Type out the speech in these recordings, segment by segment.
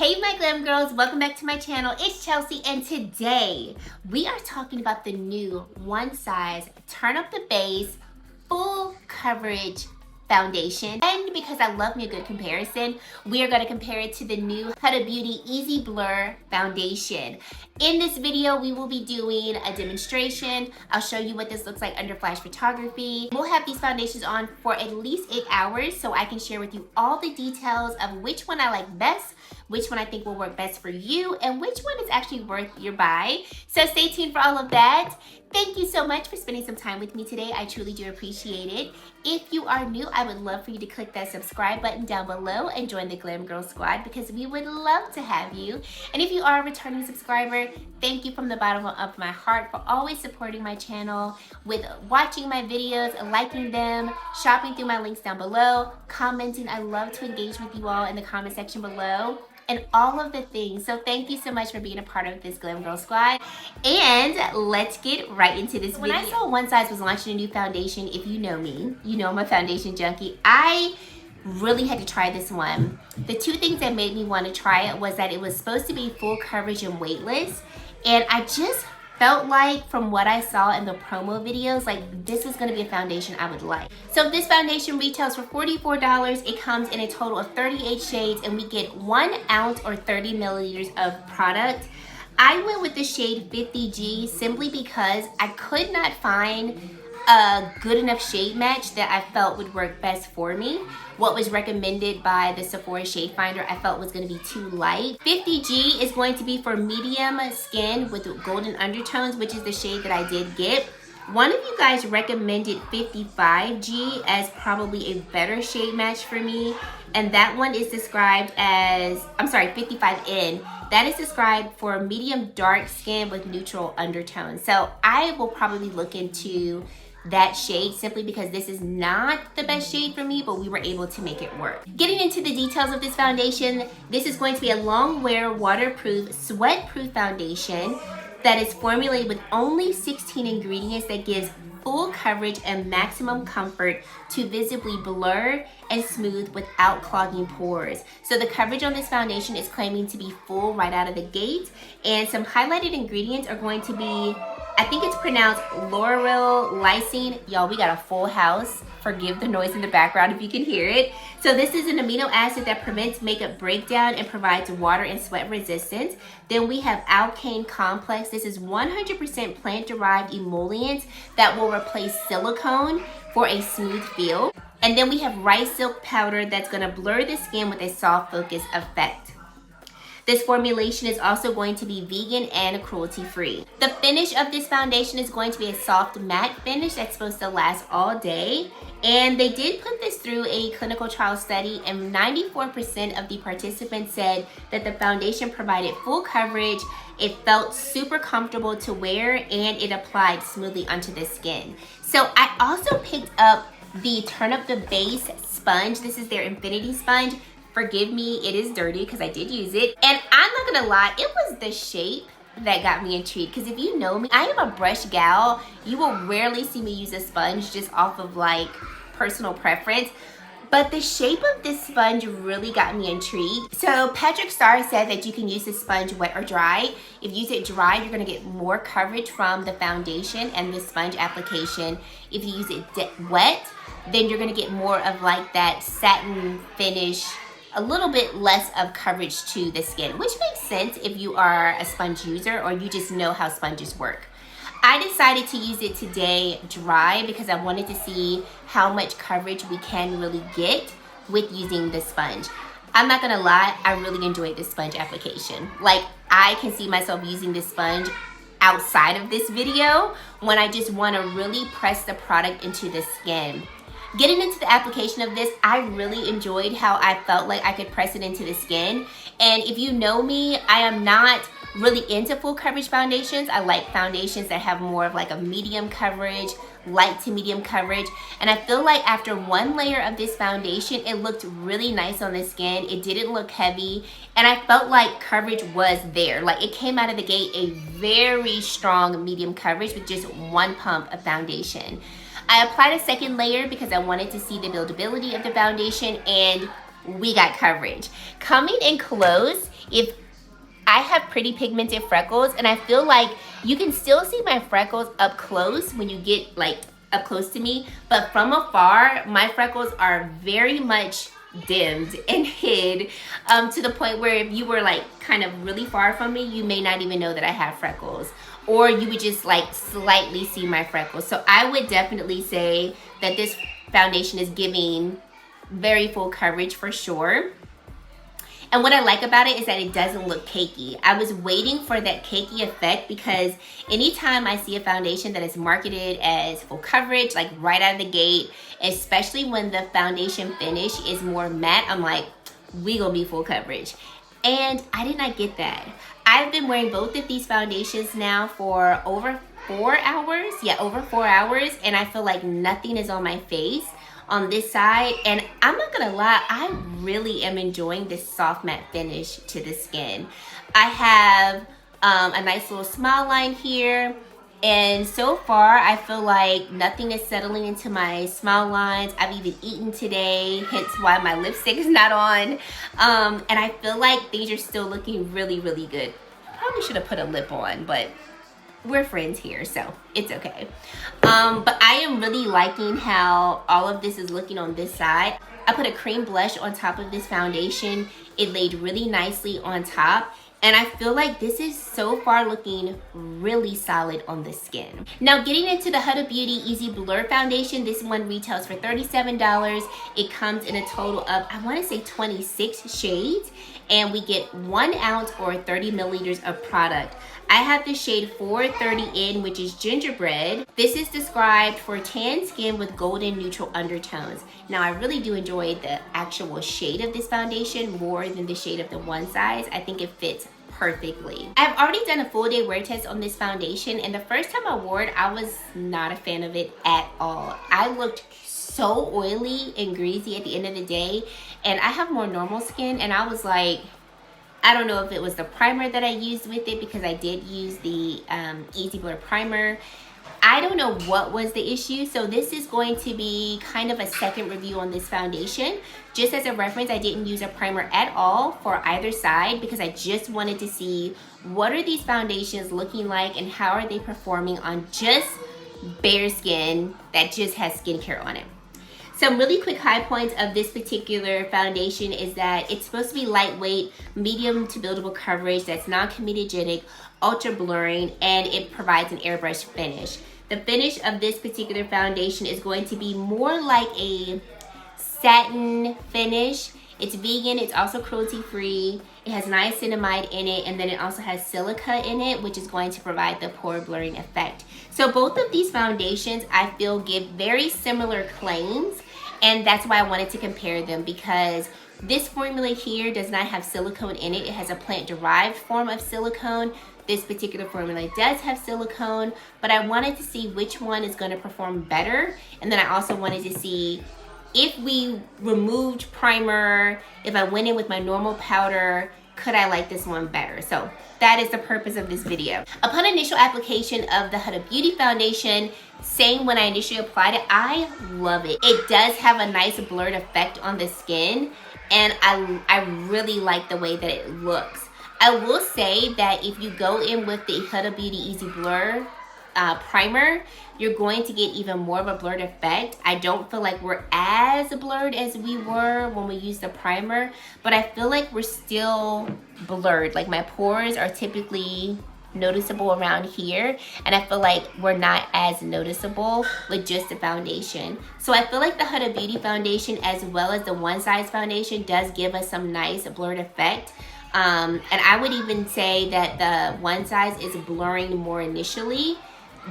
Hey my glam girls, welcome back to my channel. It's Chelsea and today we are talking about the new one size turn up the base full coverage foundation. And because I love me a good comparison, we are going to compare it to the new Huda Beauty Easy Blur foundation. In this video, we will be doing a demonstration. I'll show you what this looks like under flash photography. We'll have these foundations on for at least 8 hours so I can share with you all the details of which one I like best, which one I think will work best for you, and which one is actually worth your buy. So stay tuned for all of that. Thank you so much for spending some time with me today. I truly do appreciate it. If you are new, I would love for you to click that subscribe button down below and join the Glam Girl Squad because we would love to have you. And if you are a returning subscriber, thank you from the bottom of my heart for always supporting my channel with watching my videos, liking them, shopping through my links down below, commenting. I love to engage with you all in the comment section below, and all of the things. So thank you so much for being a part of this Glam Girl Squad. And let's get right into this video. When I saw One Size was launching a new foundation, if you know me, you know I'm a foundation junkie. I really had to try this one. The two things that made me want to try it was that it was supposed to be full coverage and weightless. And I just felt like from what I saw in the promo videos, like this was gonna be a foundation I would like. So this foundation retails for $44. It comes in a total of 38 shades and we get 1 ounce or 30 milliliters of product. I went with the shade 50G simply because I could not find a good enough shade match that I felt would work best for me. What was recommended by the Sephora Shade Finder I felt was going to be too light. 50G is going to be for medium skin with golden undertones, which is the shade that I did get. One of you guys recommended 55G as probably a better shade match for me, and that one is described as, 55N. That is described for medium dark skin with neutral undertones. So I will probably look into that shade simply because this is not the best shade for me, but we were able to make it work. Getting into the details of this foundation, this is going to be a long wear, waterproof, sweat-proof foundation that is formulated with only 16 ingredients that gives full coverage and maximum comfort to visibly blur and smooth without clogging pores. So the coverage on this foundation is claiming to be full right out of the gate, and some highlighted ingredients are going to be, I think it's pronounced lauryl lysine. Y'all, we got a full house. Forgive the noise in the background if you can hear it. So this is an amino acid that prevents makeup breakdown and provides water and sweat resistance. Then we have alkane complex. This is 100% plant-derived emollient that will replace silicone for a smooth feel. And then we have rice silk powder that's gonna blur the skin with a soft focus effect. This formulation is also going to be vegan and cruelty-free. The finish of this foundation is going to be a soft matte finish that's supposed to last all day. And they did put this through a clinical trial study, and 94% of the participants said that the foundation provided full coverage, it felt super comfortable to wear, and it applied smoothly onto the skin. So I also picked up the Turn Up the Base sponge. This is their infinity sponge. Forgive me, it is dirty because I did use it. And I'm not gonna lie, it was the shape that got me intrigued. Because if you know me, I am a brush gal. You will rarely see me use a sponge just off of like personal preference. But the shape of this sponge really got me intrigued. So Patrick Starr said that you can use this sponge wet or dry. If you use it dry, you're gonna get more coverage from the foundation and the sponge application. If you use it wet, then you're gonna get more of like that satin finish, a little bit less of coverage to the skin, which makes sense if you are a sponge user or you just know how sponges work. I decided to use it today dry because I wanted to see how much coverage we can really get with using the sponge. I'm not gonna lie, I really enjoyed this sponge application. Like, I can see myself using this sponge outside of this video when I just wanna really press the product into the skin. Getting into the application of this, I really enjoyed how I felt like I could press it into the skin. And if you know me, I am not really into full coverage foundations. I like foundations that have more of like a medium coverage, light to medium coverage. And I feel like after one layer of this foundation, it looked really nice on the skin. It didn't look heavy. And I felt like coverage was there. Like it came out of the gate a very strong medium coverage with just one pump of foundation. I applied a second layer because I wanted to see the buildability of the foundation, and we got coverage. Coming in close, if I have pretty pigmented freckles, and I feel like you can still see my freckles up close when you get like up close to me, but from afar, my freckles are very much dimmed and hid to the point where if you were like kind of really far from me, you may not even know that I have freckles, or you would just like slightly see my freckles. So I would definitely say that this foundation is giving very full coverage for sure. And what I like about it is that it doesn't look cakey. I was waiting for that cakey effect because anytime I see a foundation that is marketed as full coverage, like right out of the gate, especially when the foundation finish is more matte, I'm like, we gonna be full coverage. And I did not get that. I've been wearing both of these foundations now for over 4 hours. Yeah, over 4 hours, and I feel like nothing is on my face on this side, and I'm not gonna lie, I really am enjoying this soft matte finish to the skin. I have a nice little smile line here, and so far I feel like nothing is settling into my smile lines. I've even eaten today, hence why my lipstick is not on, and I feel like things are still looking really, really good. Probably should have put a lip on, but we're friends here, so it's okay. But I am really liking how all of this is looking on this side. I put a cream blush on top of this foundation. It laid really nicely on top, and I feel like this is so far looking really solid on the skin. Now getting into the Huda Beauty Easy Blur Foundation, this one retails for $37. It comes in a total of, I wanna say 26 shades, and we get 1 ounce or 30 milliliters of product. I have the shade 430 in, which is gingerbread. This is described for tan skin with golden neutral undertones. Now I really do enjoy the actual shade of this foundation more than the shade of the one size. I think it fits perfectly. I've already done a full day wear test on this foundation, and the first time I wore it, I was not a fan of it at all. I looked so oily and greasy at the end of the day, and I have more normal skin, and I was like, I don't know if it was the primer that I used with it, because I did use the Easy Blur primer. I don't know what was the issue. So this is going to be kind of a second review on this foundation. Just as a reference, I didn't use a primer at all for either side because I just wanted to see what are these foundations looking like and how are they performing on just bare skin that just has skincare on it. Some really quick high points of this particular foundation is that it's supposed to be lightweight, medium to buildable coverage that's non-comedogenic, ultra blurring, and it provides an airbrush finish. The finish of this particular foundation is going to be more like a satin finish. It's vegan, it's also cruelty-free, it has niacinamide in it, and then it also has silica in it, which is going to provide the pore blurring effect. So both of these foundations, I feel, give very similar claims, and that's why I wanted to compare them, because this formula here does not have silicone in it. It has a plant-derived form of silicone. This particular formula does have silicone, but I wanted to see which one is going to perform better, and then I also wanted to see if we removed primer, if I went in with my normal powder, could I like this one better? So that is the purpose of this video. Upon initial application of the Huda Beauty foundation, same when I initially applied it, I love it. It does have a nice blurred effect on the skin, and I really like the way that it looks. I will say that if you go in with the Huda Beauty Easy Blur primer, you're going to get even more of a blurred effect. I don't feel like we're as blurred as we were when we used the primer, but I feel like we're still blurred. Like my pores are typically noticeable around here, and I feel like we're not as noticeable with just the foundation. So I feel like the Huda Beauty foundation, as well as the One Size foundation, does give us some nice blurred effect. And I would even say that the One Size is blurring more initially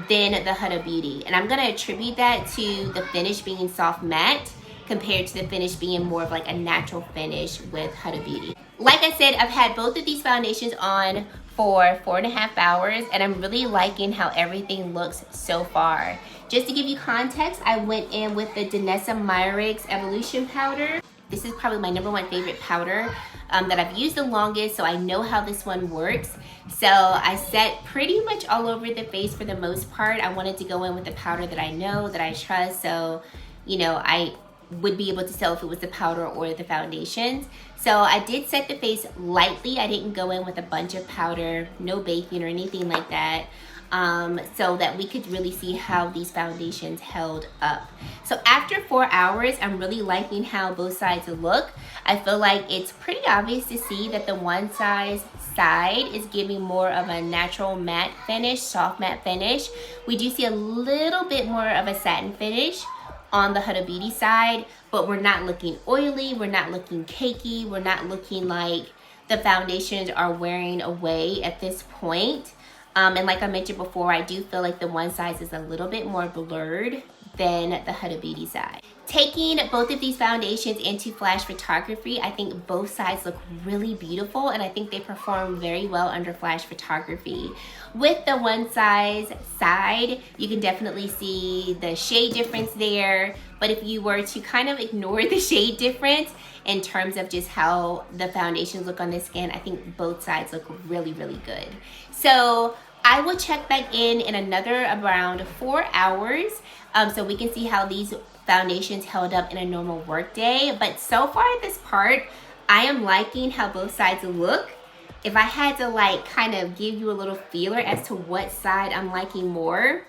than the Huda Beauty, and I'm going to attribute that to the finish being soft matte compared to the finish being more of like a natural finish with Huda Beauty. Like I said, I've had both of these foundations on for 4.5 hours, and I'm really liking how everything looks so far. Just to give you context, I went in with the Danessa Myricks Evolution powder. This is probably my #1 favorite powder that I've used the longest, so I know how this one works. So I set pretty much all over the face for the most part. I wanted to go in with the powder that I know, that I trust, so you know, I would be able to tell if it was the powder or the foundations. So I did set the face lightly. I didn't go in with a bunch of powder, no baking or anything like that. So that we could really see how these foundations held up. So after 4 hours, I'm really liking how both sides look. I feel like it's pretty obvious to see that the one side is giving more of a natural matte finish, soft matte finish. We do see a little bit more of a satin finish on the Huda Beauty side, but we're not looking oily, we're not looking cakey, we're not looking like the foundations are wearing away at this point. And like I mentioned before, I do feel like the one side is a little bit more blurred than the Huda Beauty side. Taking both of these foundations into flash photography, I think both sides look really beautiful, and I think they perform very well under flash photography. With the one side, you can definitely see the shade difference there, but if you were to kind of ignore the shade difference in terms of just how the foundations look on the skin, I think both sides look really, really good. So I will check back in another around 4 hours so we can see how these foundations held up in a normal work day. But so far at this part, I am liking how both sides look. If I had to like kind of give you a little feeler as to what side I'm liking more,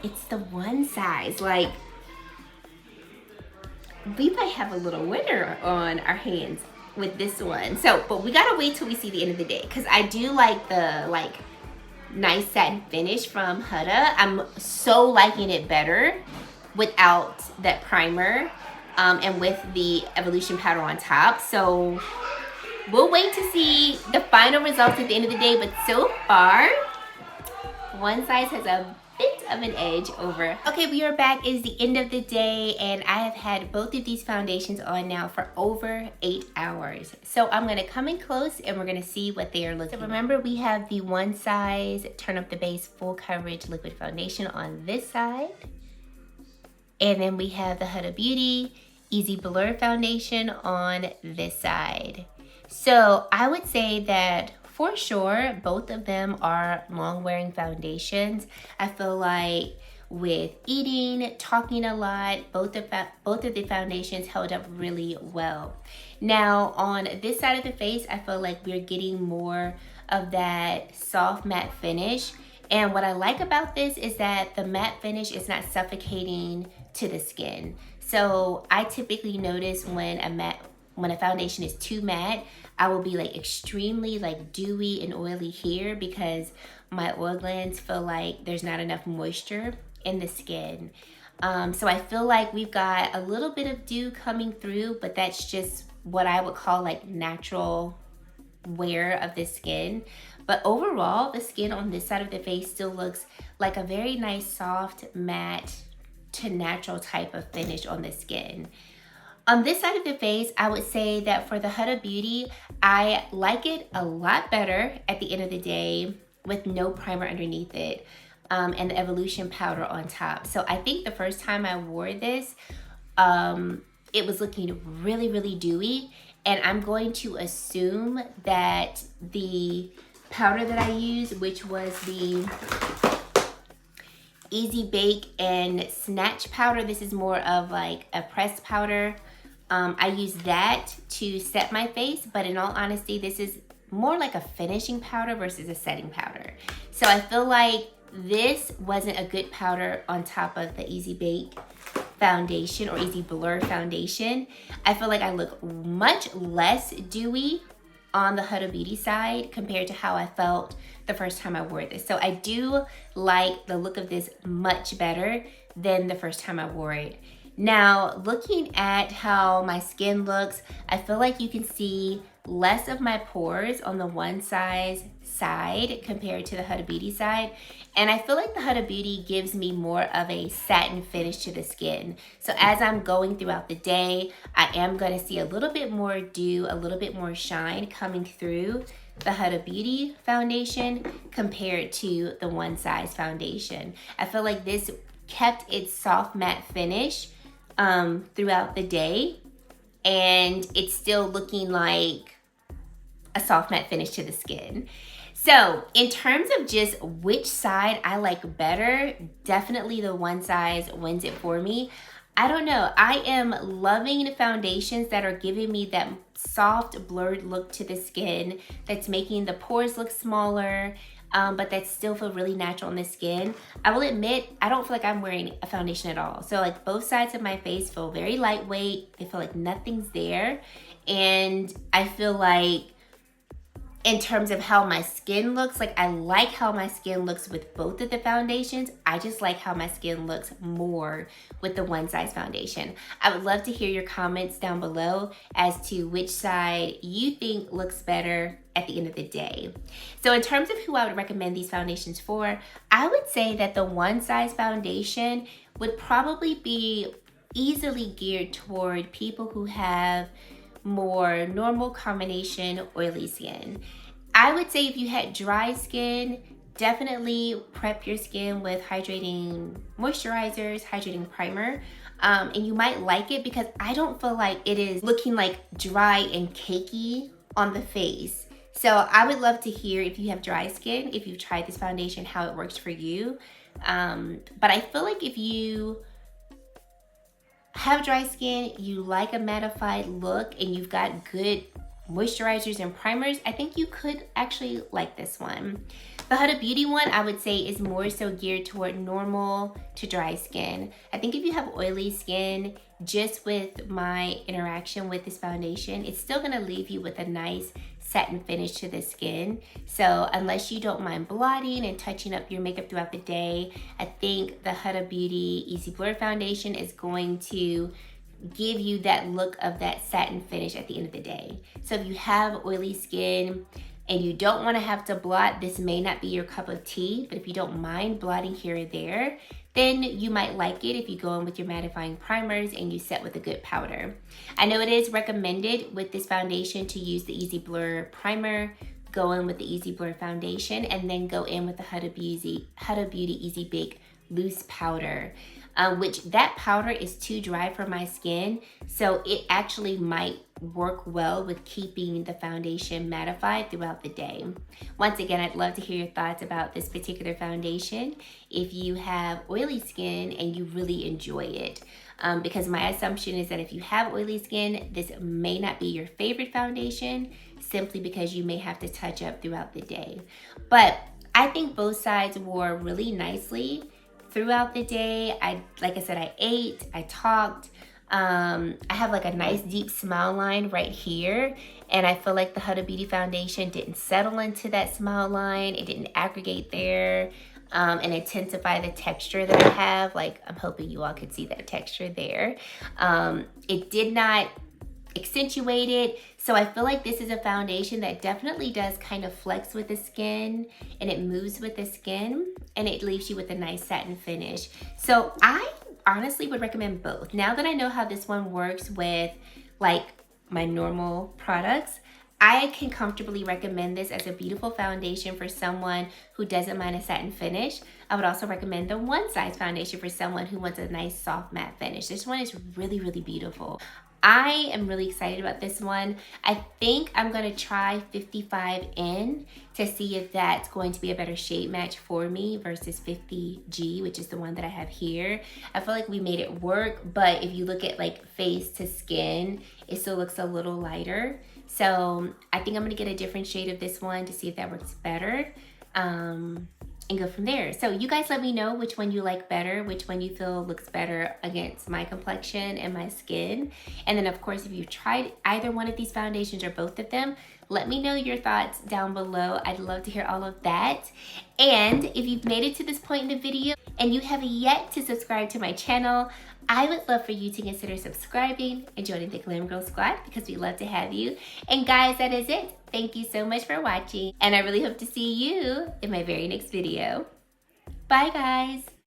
it's the one side. Like, we might have a little winner on our hands with this one. So, but we gotta wait till we see the end of the day, because I do like the nice satin finish from Huda. I'm so liking it better without that primer and with the Evolution powder on top. So we'll wait to see the final results at the end of the day, but so far, one side has a bit of an edge over. Okay, we are back. It is the end of the day, and I have had both of these foundations on now for over 8 hours. So I'm gonna come in close and we're gonna see what they are looking like. So remember, we have the one size Turn Up the Base Full Coverage Liquid Foundation on this side. And then we have the Huda Beauty Easy Blur Foundation on this side. So I would say that for sure, both of them are long-wearing foundations. I feel like with eating, talking a lot, both of the foundations held up really well. Now, on this side of the face, I feel like we're getting more of that soft matte finish. And what I like about this is that the matte finish is not suffocating to the skin. So I typically notice when a foundation is too matte, I will be like extremely like dewy and oily here because my oil glands feel like there's not enough moisture in the skin. So I feel like we've got a little bit of dew coming through, but that's just what I would call like natural wear of the skin. But overall, the skin on this side of the face still looks like a very nice soft matte to natural type of finish on the skin. On this side of the face, I would say that for the Huda Beauty, I like it a lot better at the end of the day with no primer underneath it and the Evolution powder on top. So I think the first time I wore this, it was looking really, really dewy. And I'm going to assume that the powder that I used, which was the Easy Bake and Snatch powder, this is more of like a pressed powder. I use that to set my face, but in all honesty, this is more like a finishing powder versus a setting powder. So I feel like this wasn't a good powder on top of the Easy Bake foundation or Easy Blur foundation. I feel like I look much less dewy on the Huda Beauty side compared to how I felt the first time I wore this. So I do like the look of this much better than the first time I wore it. Now, looking at how my skin looks, I feel like you can see less of my pores on the one side compared to the Huda Beauty side. And I feel like the Huda Beauty gives me more of a satin finish to the skin. So as I'm going throughout the day, I am gonna see a little bit more dew, a little bit more shine coming through the Huda Beauty foundation compared to the one size foundation. I feel like this kept its soft matte finish throughout the day, and it's still looking like a soft matte finish to the skin. So in terms of just which side I like better, definitely the one size wins it for me. I don't know. I am loving the foundations that are giving me that soft, blurred look to the skin that's making the pores look smaller, but that still feel really natural on the skin. I will admit, I don't feel like I'm wearing a foundation at all. So like both sides of my face feel very lightweight. They feel like nothing's there. And I feel like in terms of how my skin looks, like I like how my skin looks with both of the foundations. I just like how my skin looks more with the one size foundation. I would love to hear your comments down below as to which side you think looks better at the end of the day. So in terms of who I would recommend these foundations for, I would say that the one size foundation would probably be easily geared toward people who have more normal combination oily skin. I would say if you had dry skin, definitely prep your skin with hydrating moisturizers, hydrating primer, and you might like it because I don't feel like it is looking like dry and cakey on the face. So I would love to hear if you have dry skin, if you've tried this foundation, how it works for you. But I feel like if you have dry skin, you like a mattified look, and you've got good moisturizers and primers, I think you could actually like this one. The Huda Beauty one, I would say, is more so geared toward normal to dry skin. I think if you have oily skin, just with my interaction with this foundation, it's still gonna leave you with a nice satin finish to the skin. So unless you don't mind blotting and touching up your makeup throughout the day, I think the Huda Beauty Easy Blur foundation is going to give you that look of that satin finish at the end of the day. So if you have oily skin and you don't want to have to blot, this may not be your cup of tea, but if you don't mind blotting here or there, then you might like it if you go in with your mattifying primers and you set with a good powder. I know it is recommended with this foundation to use the Easy Blur primer, go in with the Easy Blur foundation, and then go in with the Huda Beauty Easy Bake Loose Powder, which that powder is too dry for my skin, so it actually might work well with keeping the foundation mattified throughout the day. Once again, I'd love to hear your thoughts about this particular foundation if you have oily skin and you really enjoy it. Because my assumption is that if you have oily skin, this may not be your favorite foundation simply because you may have to touch up throughout the day. But I think both sides wore really nicely throughout the day. Like I said, I ate, I talked. I have like a nice deep smile line right here, and I feel like the Huda Beauty foundation didn't settle into that smile line. It didn't aggregate there and intensify the texture that I have. Like, I'm hoping you all could see that texture there. It did not accentuate it. So I feel like this is a foundation that definitely does kind of flex with the skin, and it moves with the skin, and it leaves you with a nice satin finish. So I honestly would recommend both. Now that I know how this one works with like my normal products, I can comfortably recommend this as a beautiful foundation for someone who doesn't mind a satin finish. I would also recommend the one size foundation for someone who wants a nice soft matte finish. This one is really, really beautiful. I am really excited about this one. I think I'm gonna try 55N to see if that's going to be a better shade match for me versus 50G, which is the one that I have here. I feel like we made it work, but if you look at like face to skin, it still looks a little lighter. So I think I'm gonna get a different shade of this one to see if that works better. And go from there. So you guys let me know which one you like better, which one you feel looks better against my complexion and my skin. And then of course, if you've tried either one of these foundations or both of them, let me know your thoughts down below. I'd love to hear all of that. And if you've made it to this point in the video and you have yet to subscribe to my channel, I would love for you to consider subscribing and joining the Glam Girl Squad because we love to have you. And guys, that is it. Thank you so much for watching, and I really hope to see you in my very next video. Bye guys.